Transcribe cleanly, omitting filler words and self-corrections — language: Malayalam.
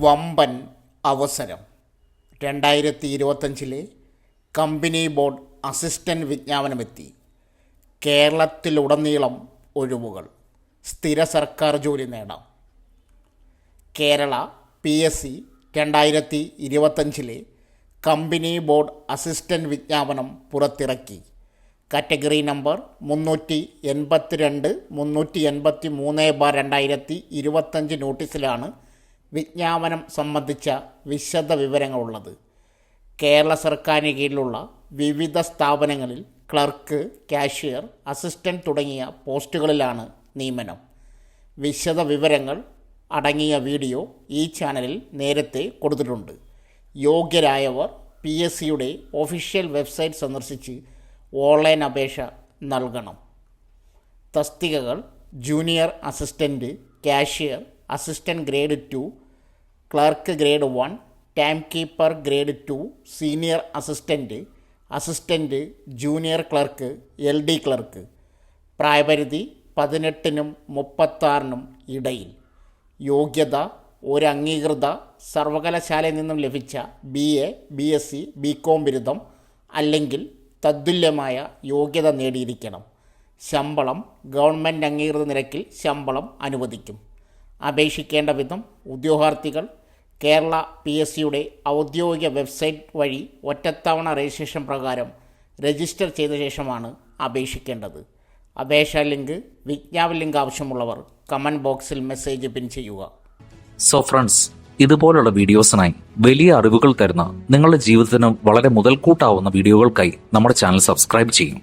വമ്പൻ അവസരം 2025 കമ്പനി ബോർഡ് അസിസ്റ്റൻ്റ് വിജ്ഞാപനമെത്തി. കേരളത്തിലുടനീളം ഒഴിവുകൾ. സ്ഥിര സർക്കാർ ജോലി നേടാം. Kerala PSC 2025 company board assistant വിജ്ഞാപനം പുറത്തിറക്കി. കാറ്റഗറി നമ്പർ 382 383/2025 നോട്ടീസിലാണ് വിജ്ഞാപനം സംബന്ധിച്ച വിശദ വിവരങ്ങളുള്ളത്. കേരള സർക്കാരിന് കീഴിലുള്ള വിവിധ സ്ഥാപനങ്ങളിൽ ക്ലർക്ക്, കാഷ്യർ, അസിസ്റ്റൻ്റ് തുടങ്ങിയ പോസ്റ്റുകളിലാണ് നിയമനം. വിശദ വിവരങ്ങൾ അടങ്ങിയ വീഡിയോ ഈ ചാനലിൽ നേരത്തെ കൊടുത്തിട്ടുണ്ട്. യോഗ്യരായവർ PSCയുടെ ഒഫീഷ്യൽ വെബ്സൈറ്റ് സന്ദർശിച്ച് ഓൺലൈൻ അപേക്ഷ നൽകണം. തസ്തികകൾ: junior assistant, cashier, assistant grade 2, clerk grade 1, time keeper grade 2, senior assistant, assistant, junior clerk, LD clerk. പ്രായപരിധി 18-നും 36-നും ഇടയിൽ. യോഗ്യത: ഒരു അംഗീകൃത സർവകലാശാലയിൽ നിന്നും ലഭിച്ച BA, BSc, BCom ബിരുദം അല്ലെങ്കിൽ തത്തുല്യമായ യോഗ്യത നേടിയിരിക്കണം. ശമ്പളം: ഗവൺമെൻറ് അംഗീകൃത നിരക്കിൽ ശമ്പളം അനുവദിക്കും. അപേക്ഷിക്കേണ്ട വിധം: ഉദ്യോഗാർത്ഥികൾ കേരള PSCയുടെ ഔദ്യോഗിക വെബ്സൈറ്റ് വഴി ഒറ്റത്തവണ രജിസ്ട്രേഷൻ പ്രകാരം രജിസ്റ്റർ ചെയ്ത ശേഷമാണ് അപേക്ഷിക്കേണ്ടത്. അപേക്ഷാ ലിങ്ക്, വിജ്ഞാപന ലിങ്ക് ആവശ്യമുള്ളവർ കമൻറ്റ് ബോക്സിൽ മെസ്സേജ് പിൻ ചെയ്യുക. സോ ഫ്രണ്ട്സ്, ഇതുപോലുള്ള വീഡിയോസിനായി വലിയ അറിവുകൾ തരുന്ന നിങ്ങളുടെ ജീവിതത്തിന് വളരെ മുതൽക്കൂട്ടാവുന്ന വീഡിയോകൾക്കായി നമ്മുടെ ചാനൽ സബ്സ്ക്രൈബ് ചെയ്യും.